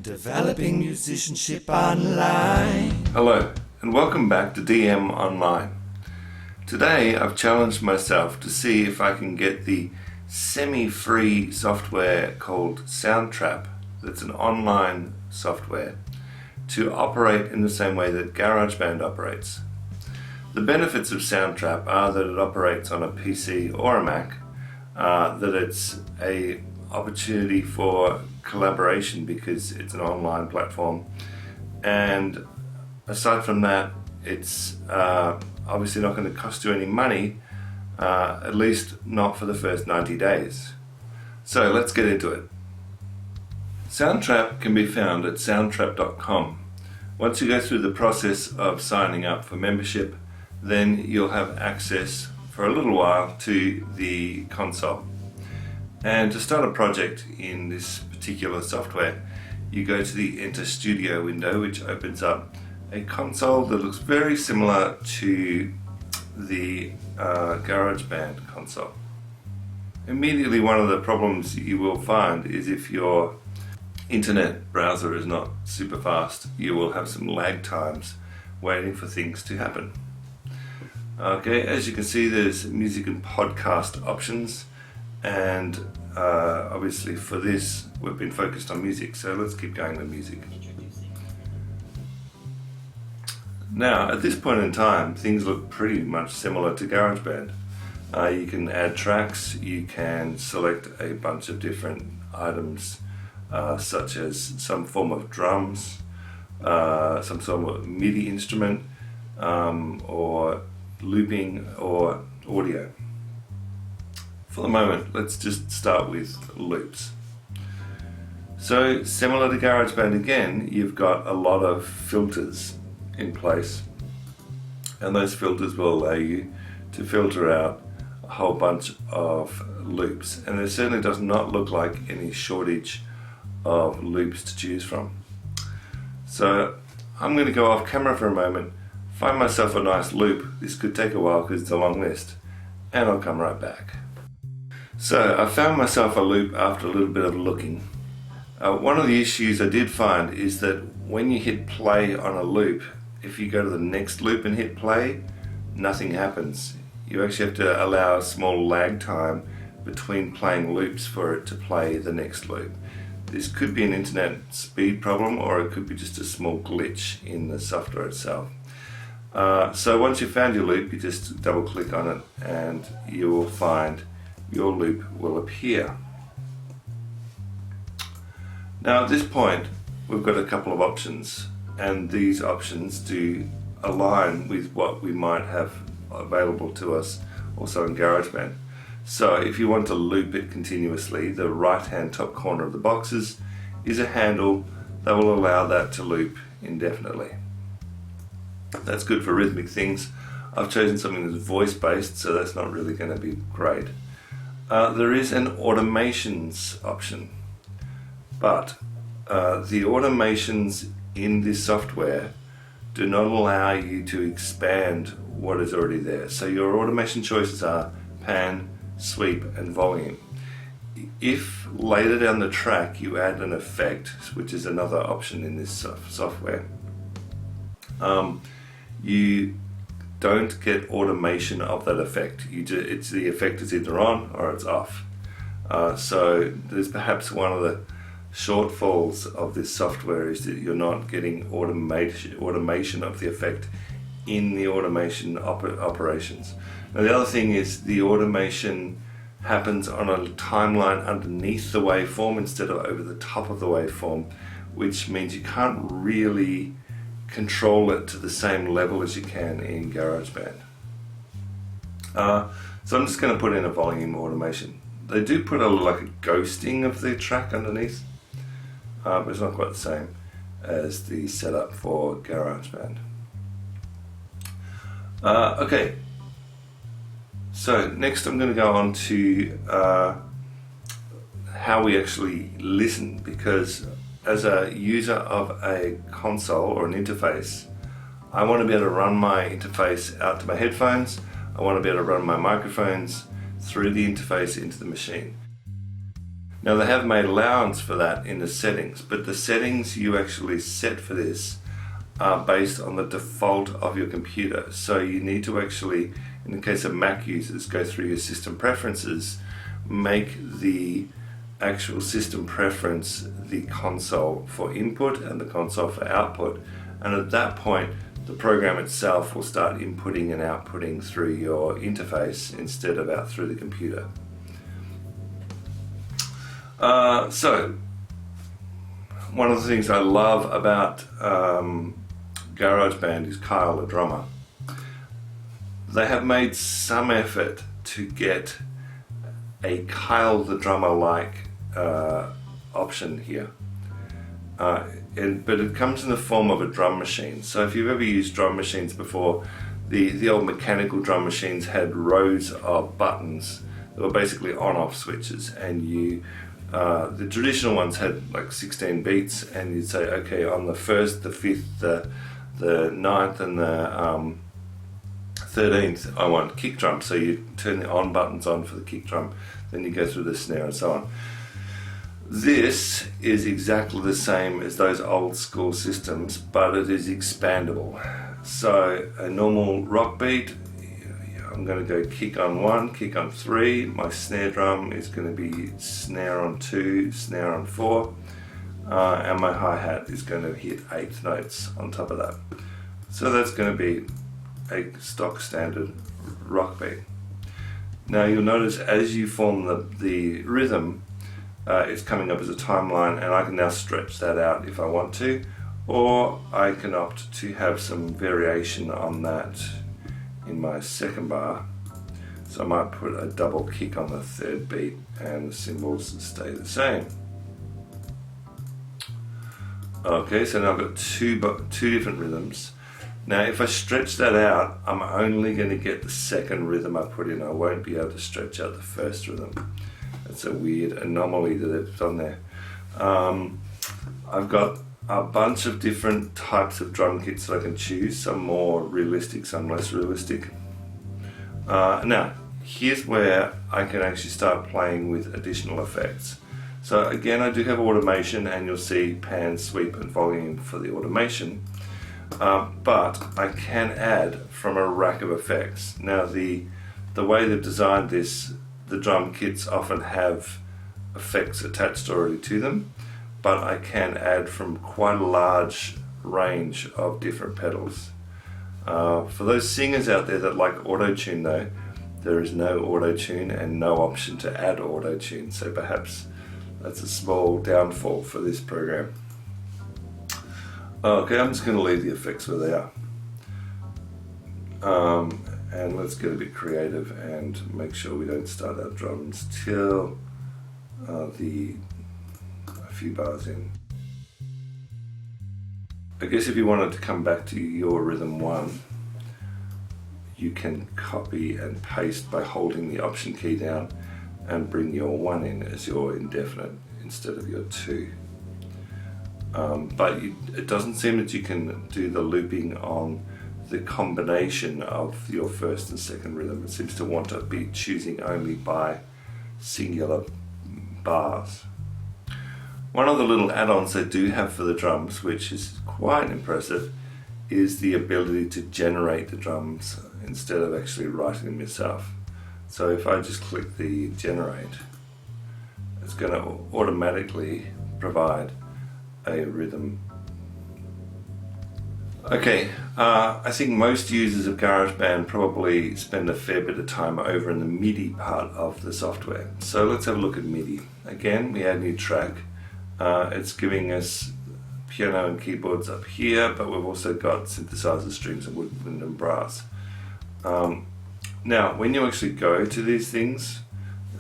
Developing musicianship online. Hello, and welcome back to DM Online. Today I've challenged myself to see if I can get the semi-free software called Soundtrap, that's an online software, to operate in the same way that Garageband operates. The benefits of Soundtrap are that it operates on a PC or a Mac, that it's a opportunity for collaboration because it's an online platform, and aside from that, it's obviously not going to cost you any money, at least not for the first 90 days. So let's get into it. Soundtrap can be found at soundtrap.com. Once you go through the process of signing up for membership, then you'll have access for a little while to the console. And to start a project in this particular software, you go to the Enter Studio window, which opens up a console that looks very similar to the Garageband console. Immediately, one of the problems you will find is if your internet browser is not super fast, you will have some lag times waiting for things to happen. Okay, as you can see, there's music and podcast options, and obviously for this we've been focused on music, so let's keep going with music. Now at this point in time, things look pretty much similar to GarageBand. You can add tracks, you can select a bunch of different items, such as some form of drums, some sort of MIDI instrument, or looping or audio. For the moment, let's just start with loops. So similar to GarageBand again, you've got a lot of filters in place, and those filters will allow you to filter out a whole bunch of loops, and there certainly does not look like any shortage of loops to choose from. So I'm going to go off camera for a moment, find myself a nice loop. This could take a while because it's a long list, and I'll come right back. So I found myself a loop after a little bit of looking. One of the issues I did find is that when you hit play on a loop, if you go to the next loop and hit play, nothing happens. You actually have to allow a small lag time between playing loops for it to play the next loop. This could be an internet speed problem, or it could be just a small glitch in the software itself. So once you've found your loop, you just double click on it and you will find your loop will appear. Now at this point, we've got a couple of options, and these options do align with what we might have available to us also in GarageBand. So if you want to loop it continuously, the right hand top corner of the boxes is a handle that will allow that to loop indefinitely. That's good for rhythmic things. I've chosen something that's voice based, so that's not really going to be great. There is an automations option, but the automations in this software do not allow you to expand what is already there. So your automation choices are pan, sweep and volume. If later down the track you add an effect, which is another option in this software, you don't get automation of that effect. It's the effect is either on or it's off. So there's perhaps one of the shortfalls of this software is that you're not getting automation of the effect in the automation operations. Now the other thing is the automation happens on a timeline underneath the waveform instead of over the top of the waveform, which means you can't really control it to the same level as you can in GarageBand. So I'm just going to put in a volume automation. They do put like a ghosting of the track underneath, but it's not quite the same as the setup for GarageBand. Okay, so next I'm going to go on to how we actually listen, because as a user of a console or an interface, I want to be able to run my interface out to my headphones. I want to be able to run my microphones through the interface into the machine. Now they have made allowance for that in the settings, but the settings you actually set for this are based on the default of your computer. So you need to actually, in the case of Mac users, go through your system preferences, make the actual system preference the console for input and the console for output, and at that point the program itself will start inputting and outputting through your interface instead of out through the computer. So one of the things I love about Garageband is Kyle the drummer. They have made some effort to get a Kyle the drummer like option here, but it comes in the form of a drum machine. So if you've ever used drum machines before, the old mechanical drum machines had rows of buttons that were basically on-off switches, and the traditional ones had like 16 beats, and you'd say, okay, on the 1st, the 5th, the 9th and the 13th I want kick drum, so you turn the on buttons on for the kick drum, then you go through the snare and so on. This is exactly the same as those old school systems, but it is expandable. So a normal rock beat, I'm going to go kick on 1, kick on 3, my snare drum is going to be snare on 2, snare on 4, and my hi-hat is going to hit 8 notes on top of that. So that's going to be a stock standard rock beat. Now you'll notice as you form the rhythm, it's coming up as a timeline, and I can now stretch that out if I want to, or I can opt to have some variation on that in my second bar. So I might put a double kick on the 3rd beat and the cymbals stay the same. Okay, so now I've got two different rhythms. Now if I stretch that out, I'm only going to get the second rhythm I put in. I won't be able to stretch out the first rhythm. That's a weird anomaly that they've done there. I've got a bunch of different types of drum kits that I can choose, some more realistic, some less realistic. Now, here's where I can actually start playing with additional effects. So again, I do have automation, and you'll see pan, sweep and volume for the automation, but I can add from a rack of effects. Now the way they've designed this, the drum kits often have effects attached already to them, but I can add from quite a large range of different pedals. For those singers out there that like auto-tune though, there is no auto-tune and no option to add auto-tune, so perhaps that's a small downfall for this program. Okay, I'm just going to leave the effects where they are. And let's get a bit creative and make sure we don't start our drums till a few bars in. I guess if you wanted to come back to your rhythm 1, you can copy and paste by holding the option key down and bring your 1 in as your indefinite instead of your 2. But it doesn't seem that you can do the looping on the combination of your first and second rhythm. It seems to want to be choosing only by singular bars. One of the little add-ons they do have for the drums, which is quite impressive, is the ability to generate the drums instead of actually writing them yourself. So if I just click the generate, it's going to automatically provide a rhythm. Okay, I think most users of GarageBand probably spend a fair bit of time over in the MIDI part of the software. So let's have a look at MIDI. Again, we add a new track. It's giving us piano and keyboards up here, but we've also got synthesizer strings and woodwind and brass. Now, when you actually go to these things,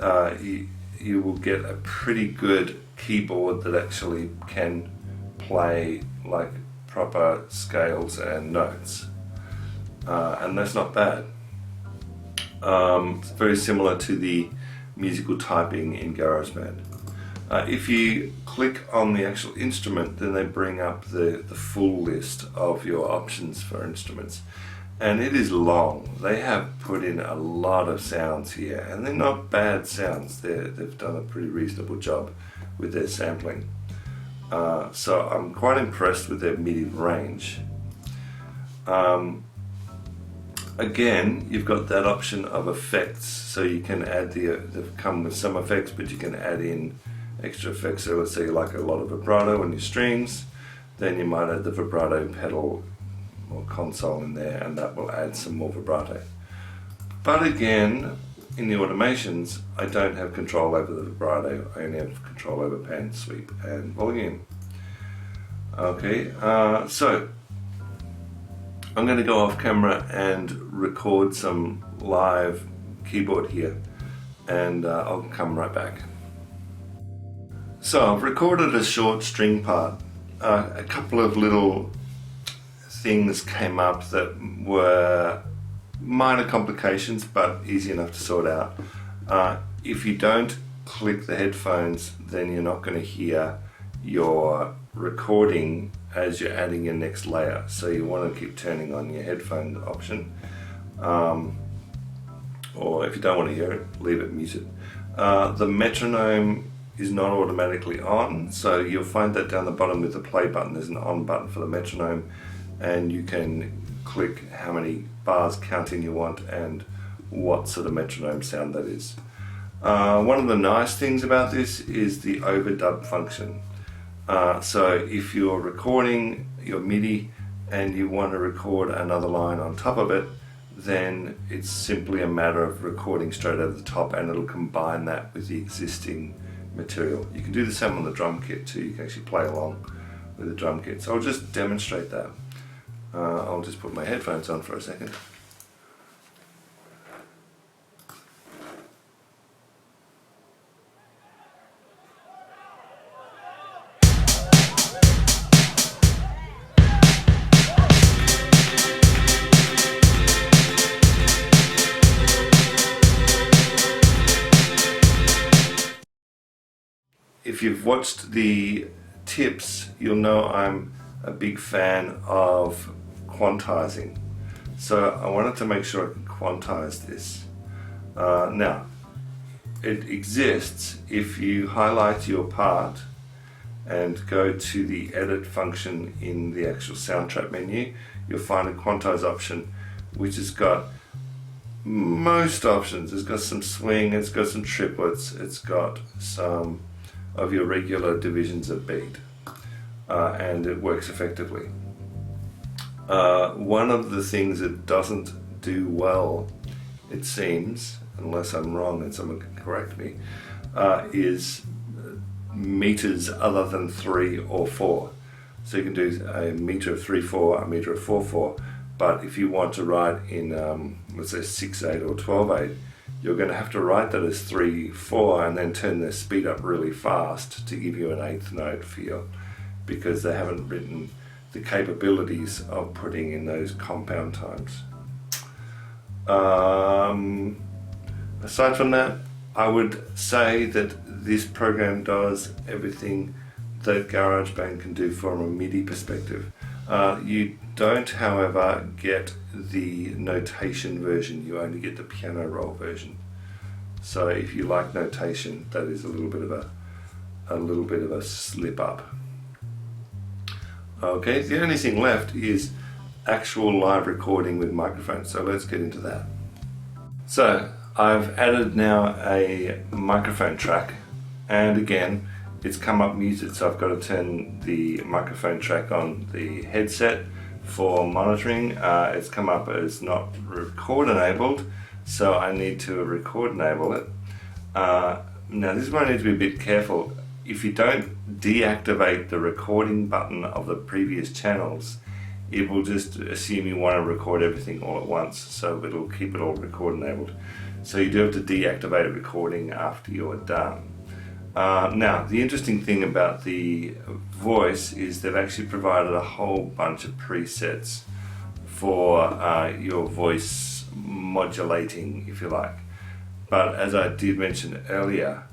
you will get a pretty good keyboard that actually can play like proper scales and notes, and that's not bad. It's very similar to the musical typing in GarageBand. If you click on the actual instrument, then they bring up the full list of your options for instruments, and it is long. They have put in a lot of sounds here, and they're not bad sounds. They've done a pretty reasonable job with their sampling. So I'm quite impressed with their MIDI range. Again, you've got that option of effects, so you can add they've come with some effects, but you can add in extra effects. So let's say you like a lot of vibrato in your strings, then you might add the vibrato pedal or console in there, and that will add some more vibrato. But again, in the automations, I don't have control over the vibrato. I only have control over pan, sweep, and volume. Okay, so I'm going to go off camera and record some live keyboard here, and I'll come right back. So I've recorded a short string part. A couple of little things came up that were minor complications, but easy enough to sort out. If you don't click the headphones, then you're not going to hear your recording as you're adding your next layer. So you want to keep turning on your headphone option. Or if you don't want to hear it, leave it muted. The metronome is not automatically on, so you'll find that down the bottom with the play button. There's an on button for the metronome, and you can click how many bars counting you want and what sort of metronome sound that is. One of the nice things about this is the overdub function. So if you're recording your MIDI and you want to record another line on top of it, then it's simply a matter of recording straight over the top, and it'll combine that with the existing material. You can do the same on the drum kit too. You can actually play along with the drum kit. So I'll just demonstrate that. I'll just put my headphones on for a second. If you've watched the tips, you'll know I'm a big fan of quantizing. So I wanted to make sure I can quantize this. Now, it exists if you highlight your part and go to the edit function in the actual Soundtrap menu. You'll find a quantize option which has got most options. It's got some swing, it's got some triplets, it's got some of your regular divisions of beat, and it works effectively. One of the things it doesn't do well, it seems, unless I'm wrong and someone can correct me, is meters other than 3 or 4. So you can do a meter of 3/4, a meter of 4/4, but if you want to write in, let's say 6/8 or 12/8, you're going to have to write that as 3/4 and then turn the speed up really fast to give you an 8th note feel, because they haven't written the capabilities of putting in those compound times. Aside from that, I would say that this program does everything that Garageband can do from a MIDI perspective. You don't, however, get the notation version. You only get the piano roll version. So if you like notation, that is a little bit of a slip up. Okay, the only thing left is actual live recording with microphones. So let's get into that. So I've added now a microphone track, and again, it's come up muted, so I've got to turn the microphone track on the headset for monitoring. It's come up as not record enabled, so I need to record enable it. Now this is where I need to be a bit careful. If you don't deactivate the recording button of the previous channels, it will just assume you want to record everything all at once, so it'll keep it all record enabled. So you do have to deactivate recording after you're done. Now, the interesting thing about the voice is they've actually provided a whole bunch of presets for your voice modulating, if you like. But as I did mention earlier,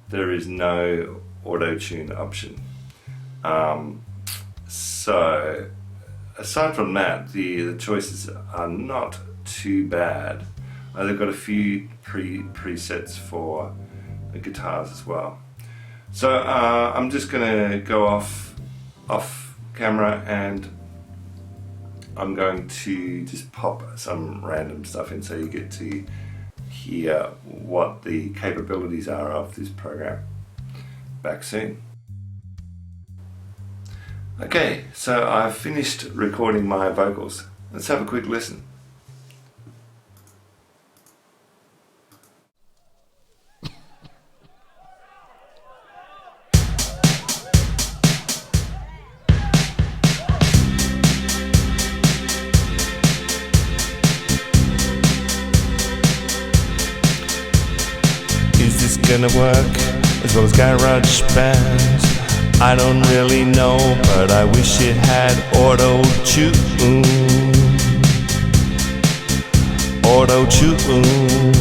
there is no auto-tune option. So aside from that, the choices are not too bad. They've got a few presets for the guitars as well. So I'm just going to go off camera, and I'm going to just pop some random stuff in so you get to hear what the capabilities are of this program. Back soon. Okay, so I've finished recording my vocals. Let's have a quick listen. Is this gonna work as well as Garageband? I don't really know, but I wish it had auto-tune. Auto-tune.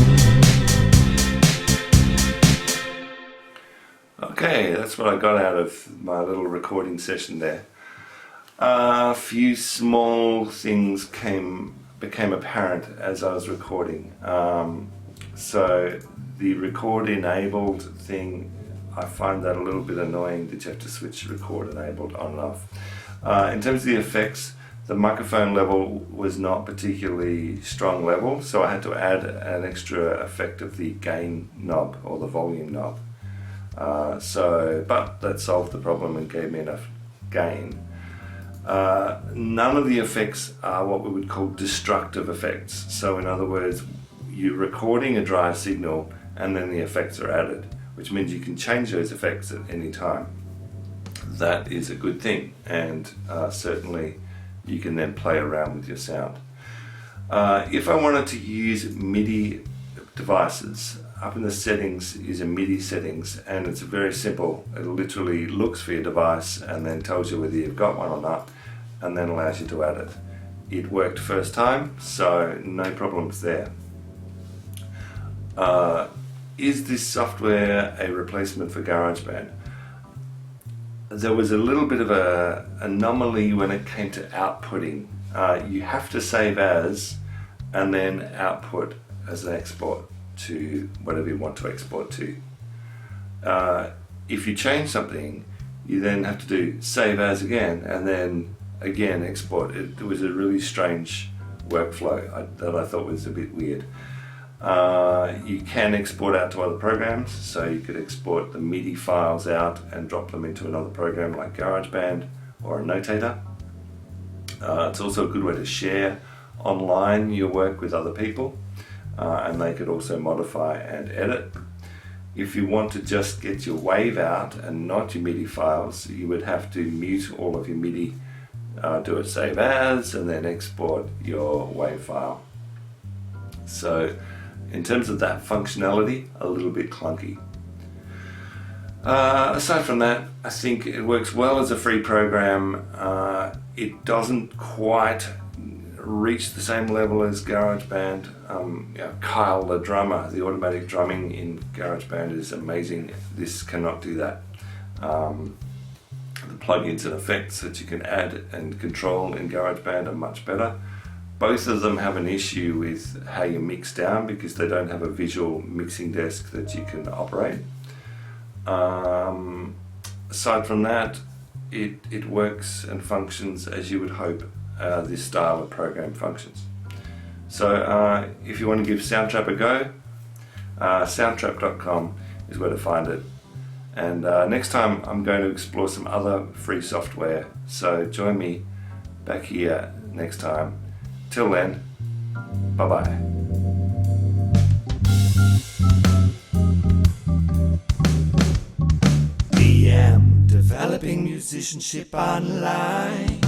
Okay, that's what I got out of my little recording session there. A few small things became apparent as I was recording. So the record enabled thing, I find that a little bit annoying that you have to switch record enabled on and off. In terms of the effects, the microphone level was not particularly strong level, so I had to add an extra effect of the gain knob or the volume knob. But that solved the problem and gave me enough gain. None of the effects are what we would call destructive effects. So in other words, you're recording a dry signal and then the effects are added, which means you can change those effects at any time. That is a good thing, and certainly you can then play around with your sound. If I wanted to use MIDI devices, up in the settings is a MIDI settings, and it's very simple. It literally looks for your device and then tells you whether you've got one or not, and then allows you to add it. It worked first time, so no problems there. Is this software a replacement for GarageBand? There was a little bit of an anomaly when it came to outputting. You have to save as and then output as an export to whatever you want to export to. If you change something, you then have to do save as again and then again export. It was a really strange workflow that I thought was a bit weird. You can export out to other programs, so you could export the MIDI files out and drop them into another program like GarageBand or a notator. It's also a good way to share online your work with other people, and they could also modify and edit. If you want to just get your wave out and not your MIDI files, you would have to mute all of your MIDI, do a save as, and then export your wave file. So in terms of that functionality, a little bit clunky. Aside from that, I think it works well as a free program. It doesn't quite reach the same level as GarageBand. Kyle, the drummer, the automatic drumming in GarageBand is amazing. This cannot do that. The plugins and effects that you can add and control in GarageBand are much better. Both of them have an issue with how you mix down because they don't have a visual mixing desk that you can operate. Aside from that, it works and functions as you would hope this style of program functions. So if you want to give Soundtrap a go, soundtrap.com is where to find it. And next time I'm going to explore some other free software, so join me back here next time. Till then, bye-bye. DM, developing musicianship online.